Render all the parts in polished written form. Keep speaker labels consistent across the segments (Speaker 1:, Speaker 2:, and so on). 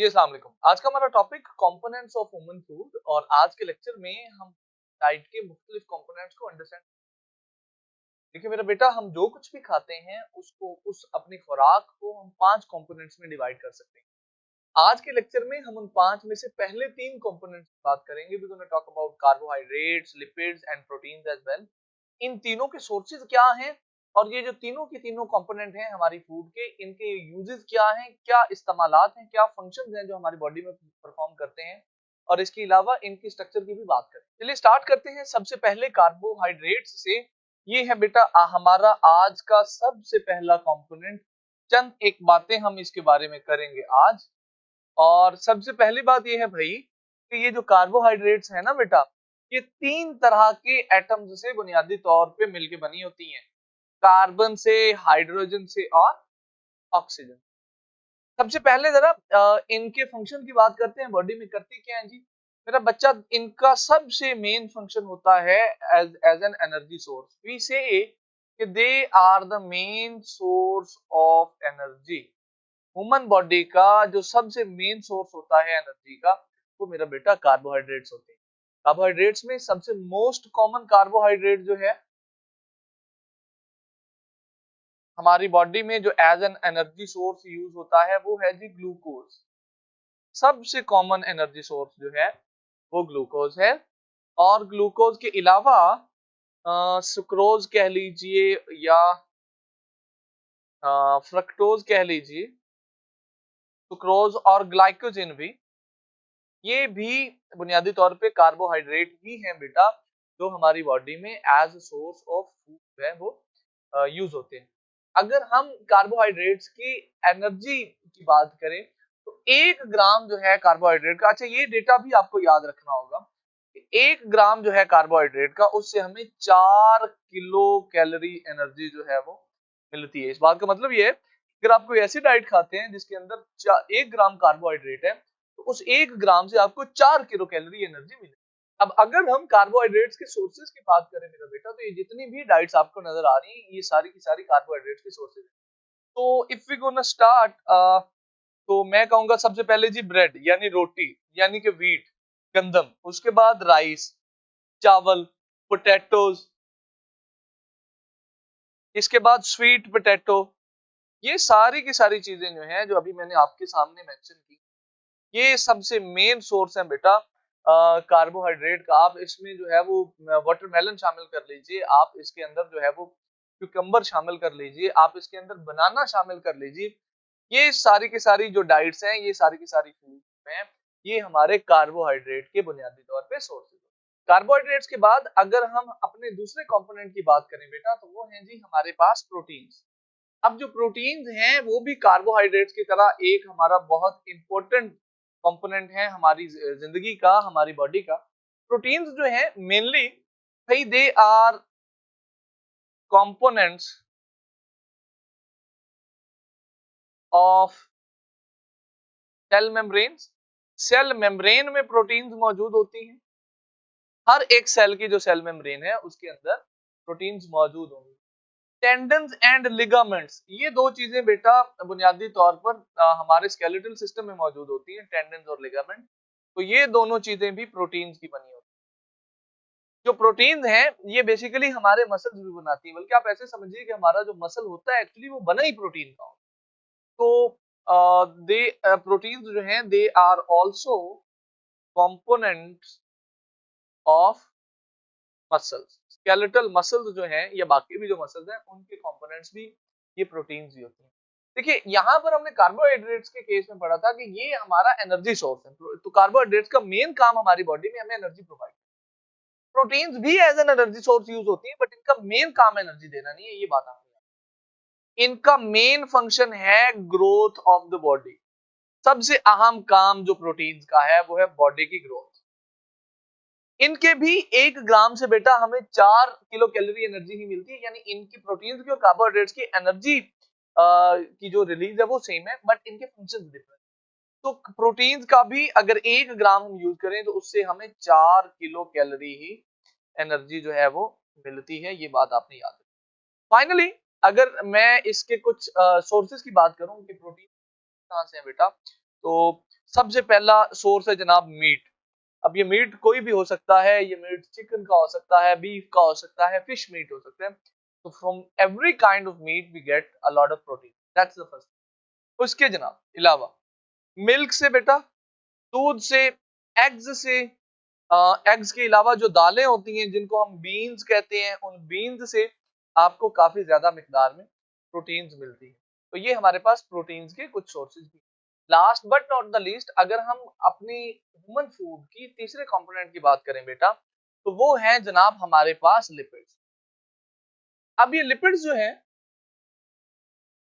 Speaker 1: जी अस्सलाम वालेकुम। आज का हमारा topic components of human food और आज के लेक्चर में हम डाइट के मुख्तलिफ कंपोनेंट्स को अंडरस्टैंड। देखिए मेरा बेटा, हम जो कुछ भी खाते हैं उसको उस अपनी खुराक को हम 5 कंपोनेंट्स में डिवाइड कर सकते हैं। आज के लेक्चर में हम उन 5 में से पहले 3 कंपोनेंट्स की बात करेंगे। We gonna talk about carbohydrates, lipids and proteins as well. इन तीनों के सोर्सेज क्या हैं और ये जो तीनों की तीनों कंपोनेंट हैं हमारी फूड के, इनके यूजेस क्या हैं, क्या इस्तेमालात हैं, क्या फंक्शंस हैं जो हमारी बॉडी में परफॉर्म करते हैं, और इसके अलावा इनकी स्ट्रक्चर की भी बात करें। चलिए स्टार्ट करते हैं सबसे पहले कार्बोहाइड्रेट्स से। ये है बेटा हमारा आज का सबसे पहला कंपोनेंट। चंद एक बातें हम इसके बारे में करेंगे आज। और सबसे पहली बात ये है भाई कि ये जो कार्बोहाइड्रेट्स है ना बेटा, ये 3 तरह के एटम्स से बुनियादी तौर पे मिलके बनी होती हैं। कार्बन से, हाइड्रोजन से और ऑक्सीजन। सबसे पहले जरा इनके फंक्शन की बात करते हैं। बॉडी में करती क्या है जी मेरा बच्चा? इनका सबसे मेन फंक्शन होता है as an energy source. We say कि they are the main source of energy. Human body का जो सबसे मेन सोर्स होता है एनर्जी का, वो मेरा बेटा कार्बोहाइड्रेट्स होते हैं। कार्बोहाइड्रेट्स में सबसे मोस्ट कॉमन कार्बोहाइड्रेट जो है हमारी बॉडी में जो as an energy source use होता है वो है जी ग्लूकोज। सबसे कॉमन एनर्जी सोर्स जो है वो ग्लूकोज है। और ग्लूकोज के अलावा सुक्रोज कह लीजिए या फ्रक्टोज कह लीजिए, सुक्रोज और ग्लाइकोजन भी, ये भी बुनियादी तौर पे कार्बोहाइड्रेट ही हैं बेटा, जो हमारी बॉडी में एज सोर्स ऑफ फूड है वो यूज होते हैं। अगर हम कार्बोहाइड्रेट्स की एनर्जी की बात करें तो 1 ग्राम जो है कार्बोहाइड्रेट का, अच्छा ये डेटा भी आपको याद रखना होगा, 1 ग्राम जो है कार्बोहाइड्रेट का, उससे हमें 4 किलो कैलोरी एनर्जी जो है वो मिलती है। इस बात का मतलब ये है अगर आप कोई ऐसी डाइट खाते हैं जिसके अंदर 1 ग्राम कार्बोहाइड्रेट है तो उस 1 ग्राम से आपको 4 किलो कैलोरी एनर्जी मिलेगी। अब अगर हम कार्बोहाइड्रेट्स के सोर्सेज की बात करें मेरा बेटा, तो ये जितनी भी डाइट्स आपको नजर आ रही हैं ये सारी की सारी कार्बोहाइड्रेट्स के सोर्सेज हैं। तो इफ वी गोना स्टार्ट, तो मैं कहूंगा सबसे पहले जी ब्रेड यानी रोटी, यानी कि व्हीट, गंदम। उसके बाद राइस, चावल, पोटैटोज। इसके बाद स्वीट पोटैटो। ये सारी की सारी चीजें जो हैं जो अभी मैंने आपके सामने मेंशन की, ये सबसे मेन सोर्स है बेटा कार्बोहाइड्रेट का। आप इसमें जो है वो वाटरमेलन शामिल कर लीजिए, आप इसके अंदर जो है वो क्यूकम्बर शामिल कर लीजिए, आप इसके अंदर बनाना शामिल कर लीजिए। ये सारी की सारी जो डाइट्स हैं, ये सारी की सारी फूड हैं, ये हमारे कार्बोहाइड्रेट के बुनियादी तौर पे सोर्सेज। कार्बोहाइड्रेट्स के बाद अगर हम अपने दूसरे कंपोनेंट की बात करें बेटा, तो वो है जी हमारे पास प्रोटीन्स। अब जो प्रोटीन्स हैं वो भी कार्बोहाइड्रेट्स की तरह एक हमारा बहुत इंपॉर्टेंट कंपोनेंट है हमारी जिंदगी का, हमारी बॉडी का। प्रोटीन्स जो है मेनली भाई they are components of cell membrane. Cell membrane में प्रोटीन्स मौजूद होती हैं। हर एक सेल की जो सेल मेम्ब्रेन है उसके अंदर प्रोटीन्स मौजूद होंगे। टेंडन्स एंड लिगामेंट्स, ये दो चीजें बेटा बुनियादी तौर पर हमारे स्केलेटल सिस्टम में मौजूद होती हैं, टेंडन्स और लिगामेंट। तो ये दोनों चीजें भी प्रोटीन्स की बनी होती हैं। जो प्रोटीन्स हैं ये बेसिकली हमारे मसल्स भी बनाती है, बल्कि आप ऐसे समझिए कि हमारा जो मसल होता है एक्चुअली वो बना ही प्रोटीन का होता है। तो दे प्रोटीन्स जो हैं they are also components of muscles. Skeletal muscles जो हैं या बाकी भी जो मसल्स हैं उनके कंपोनेंट्स भी ये प्रोटीन्स ही होते हैं। देखिए यहाँ पर हमने कार्बोहाइड्रेट्स के केस में पढ़ा था कि ये हमारा एनर्जी सोर्स है। तो कार्बोहाइड्रेट्स का मेन काम हमारी बॉडी में हमें एनर्जी प्रोवाइड। प्रोटीन्स भी as an energy source use होती है, बट इनका मेन काम एनर्जी देना नहीं है, ये बात आपने। इनका मेन फंक्शन है ग्रोथ ऑफ द बॉडी। सबसे अहम काम जो प्रोटीन्स का है वो है बॉडी की ग्रोथ। इनके भी 1 ग्राम से बेटा हमें 4 किलो कैलोरी एनर्जी ही मिलती है, यानी इनकी प्रोटीन्स की और कार्बोहाइड्रेट्स की एनर्जी की जो रिलीज है वो सेम है, बट इनके फंक्शंस डिफरेंट। तो प्रोटीन्स का भी अगर 1 ग्राम हम यूज करें तो उससे हमें 4 किलो कैलोरी ही एनर्जी जो है वो मिलती है, ये बात आपने याद रखनी। फाइनली अगर मैं इसके कुछ सोर्सेज की बात करूं कि प्रोटीन कहां से है बेटा, तो सबसे पहला सोर्स है जनाब मीट। अब ये मीट कोई भी हो सकता है, ये मीट चिकन का हो सकता है, बीफ का हो सकता है, फिश मीट हो सकता है। तो from every kind of meat we get a lot of protein, that's the first. उसके जनाब अलावा मिल्क से बेटा, दूध से, एग्स से, एग्स के अलावा जो दालें होती हैं जिनको हम बीन्स कहते हैं, उन बीन्स से आपको काफी ज्यादा मिकदार में प्रोटीन्स मिलती है। तो ये हमारे पास प्रोटीन्स के कुछ सोर्सेज भी। Last but not the least, अगर हम अपनी ह्यूमन फूड की तीसरे कंपोनेंट की बात करें बेटा, तो वो है जनाब हमारे पास लिपिड्स। अब ये लिपिड्स जो है,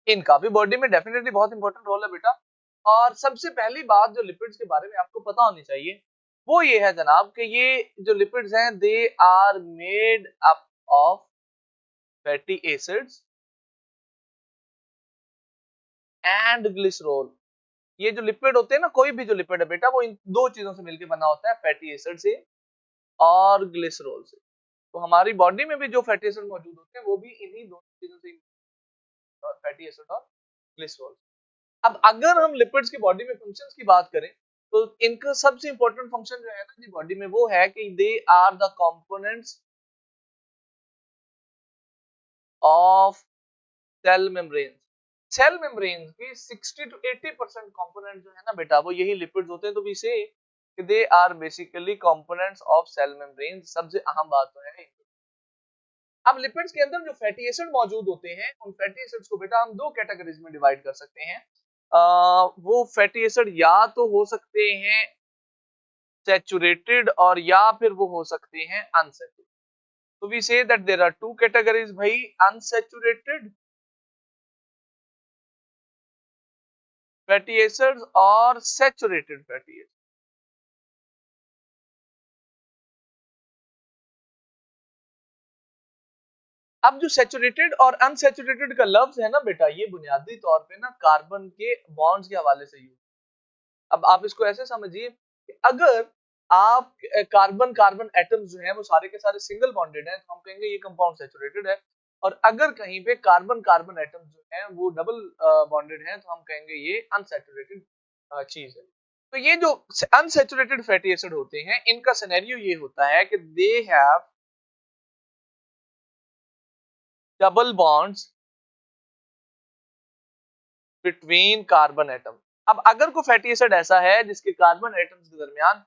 Speaker 1: इनका भी बॉडी में डेफिनेटली बहुत इंपॉर्टेंट रोल है बेटा। और सबसे पहली बात जो लिपिड्स के बारे में आपको पता होनी चाहिए वो ये है जनाब कि ये जो लिपिड्स हैं they are made up of fatty acids and glycerol. ये जो लिपिड होते हैं ना, कोई भी जो लिपिड है बेटा, वो इन दो चीजों से मिलकर बना होता है, फैटी एसिड से और ग्लिसरॉल से। तो हमारी बॉडी में भी जो फैटी एसिड मौजूद होते हैं वो भी इन्हीं दोनों चीजों से, फैटी एसिड और ग्लिसरॉल। अब अगर हम लिपिड्स की बॉडी में फंक्शंस की बात करें, तो इनका सबसे इंपॉर्टेंट फंक्शन जो है ना जी बॉडी में, वो है कि they are the components of cell membrane. Cell membrane की 60 to 80% कंपोनेंट जो है ना बेटा, वो यही लिपिड्स होते हैं। तो we say they are basically components of cell membrane. सबसे अहम बात तो है। अब लिपिड्स के अंदर जो फैटी एसिड मौजूद होते हैं, उन फैटी एसिड्स को बेटा हम दो कैटेगरीज में डिवाइड कर सकते हैं। वो फैटी एसिड या तो हो सकते हैं सैचुरेटेड और या फिर वो हो सकते हैं अनसैचुरेटेड। तो we say that there are two categories भाई, अनसैचुरेटेड फैटी एसिड्स और सैचुरेटेड फैटी एसिड। अब जो सैचुरेटेड और अनसैचुरेटेड का लफ्ज है ना बेटा, ये बुनियादी तौर पे ना कार्बन के बॉन्ड्स के हवाले से यूज। अब आप इसको ऐसे समझिए कि अगर आप कार्बन कार्बन एटम्स जो हैं वो सारे के सारे सिंगल बॉन्डेड हैं, तो हम कहेंगे ये कंपाउंड सैचुरेटेड है। और अगर कहीं पे कार्बन कार्बन एटम्स जो हैं वो डबल बॉन्डेड हैं, तो हम कहेंगे ये अनसैचुरेटेड चीज है। तो ये जो अनसैचुरेटेड फैटी एसिड होते हैं, इनका सिनेरियो ये होता है कि they have double bonds between carbon atom. अब अगर कोई फैटी एसिड ऐसा है जिसके कार्बन एटम्स के दरमियान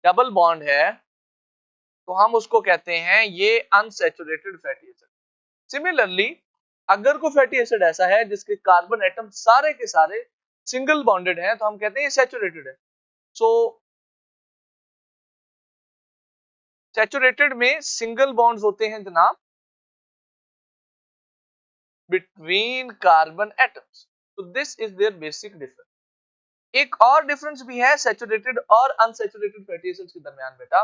Speaker 1: डबल बॉन्ड है, तो हम उसको कहते हैं ये अनसैचुरेटेड फैटी एसिड। सिमिलरली अगर कोई फैटी एसिड ऐसा है जिसके कार्बन एटम सारे के सारे सिंगल बॉन्डेड हैं, तो हम कहते हैं ये सैचुरेटेड है। सो सैचुरेटेड में सिंगल बॉन्ड्स होते हैं जनाब बिटवीन कार्बन एटम्स। तो this is their basic difference. एक और डिफरेंस भी है सैचुरेटेड और अनसैचुरेटेड फैटी एसिड्स के दरमियान बेटा,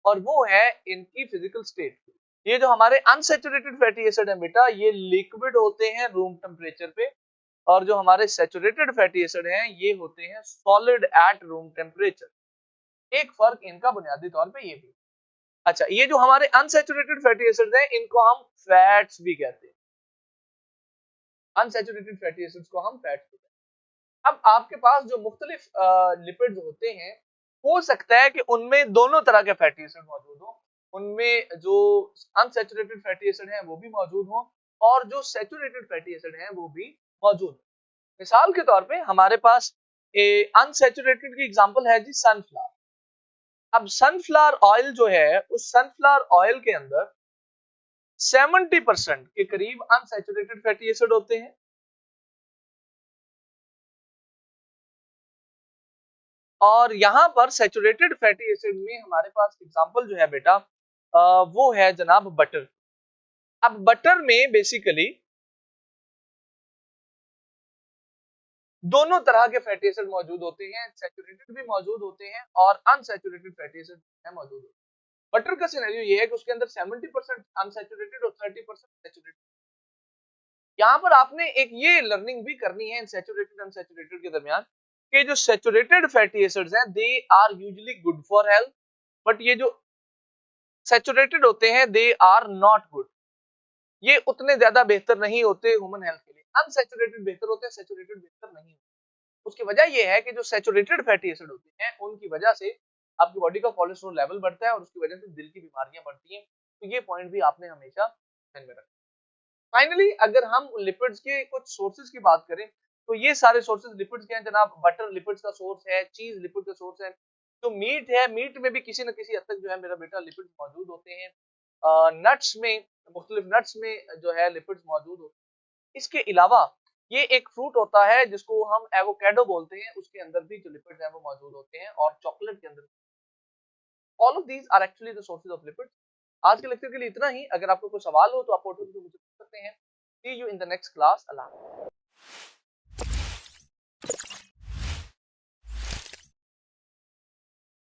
Speaker 1: और वो है इनकी फिजिकल स्टेट। ये जो हमारे अनसैचुरेटेड फैटी एसिड है बेटा, ये लिक्विड होते हैं रूम टेम्परेचर पे, और जो हमारे सैचुरेटेड फैटी एसिड हैं ये होते हैं सॉलिड एट रूम टेम्परेचर। एक फर्क इनका बुनियादी तौर पे ये भी। अच्छा, ये जो हमारे अनसैचुरेटेड फैटी एसिड हैं इनको हम फैट्स भी कहते हैं। अनसैचुरेटेड फैटी एसिड्स को हम फैट्स कहते हैं। अब आपके पास जो मुख्तलिफ लिपिड्स होते हैं, हो सकता है कि उनमें दोनों तरह के फैटी एसिड मौजूद हो। उनमें जो अनसैचुरेटेड फैटी एसिड हैं वो भी मौजूद हो, और जो सैचुरेटेड फैटी एसिड हैं वो भी मौजूद। मिसाल के तौर पे हमारे पास अनसैचुरेटेड की एग्जांपल है जी सनफ्लावर। अब सनफ्लावर ऑयल जो है, उस सनफ्लावर ऑयल के अंदर 70% के करीब अनसैचुरेटेड फैटी एसिड होते हैं, और यहां पर सैचुरेटेड फैटी एसिड में हमारे पास एग्जांपल जो है बेटा, वो है जनाब बटर। अब बटर में बेसिकली दोनों तरह के फैटी एसिड मौजूद होते हैं, सैचुरेटेड भी मौजूद होते हैं और अनसैचुरेटेड फैटी एसिड मौजूद होते हैं। बटर का सिनेरियो ये है कि उसके अंदर 70% अनसैचुरेटेड और 30% सैचुरेटेड। यहाँ पर आपने एक ये लर्निंग भी करनी है इन सैचुरेटेड अनसैचुरेटेड के दरमियान, कि जो सैचुरेटेड फैटी एसिड्स हैं they are usually good for health, but ये जो सैचुरेटेड होते हैं दे आर नॉट गुड। ये उतने ज्यादा बेहतर नहीं होते ह्यूमन हेल्थ के लिए। अनसैचुरेटेड बेहतर होते हैं, सैचुरेटेड बेहतर नहीं होते। उसकी वजह ये है कि जो सैचुरेटेड फैटी एसिड होते हैं उनकी वजह से आपकी बॉडी का कोलेस्ट्रॉल लेवल बढ़ता है और उसकी वजह से दिल की बीमारियां बढ़ती हैं। तो ये पॉइंट भी आपने हमेशा ध्यान में रखना। फाइनली अगर हम लिपिड्स के कुछ सोर्सेज की बात करें तो ये सारे सोर्सेज लिपिड्स के हैं जनाब। बटर लिपिड्स का सोर्स है, चीज लिपिड का सोर्स है, जो मीट है, मीट में भी किसी न किसी हद तक जो है मेरा बेटा लिपिड्स मौजूद होते हैं। नट्स में, मुख्तलिफ नट्स में जो है लिपिड्स मौजूद होते हैं। इसके अलावा ये एक फ्रूट होता है जिसको हम एवोकाडो बोलते हैं, उसके अंदर भी जो लिपिड्स हैं वो मौजूद होते हैं, और चॉकलेट के अंदर। All of these are actually the sources of lipids. आज के लेक्चर के लिए इतना ही। अगर आपको कोई सवाल हो तो आप ऑटो मुझे पूछ सकते हैं। See you in the next class. Allah.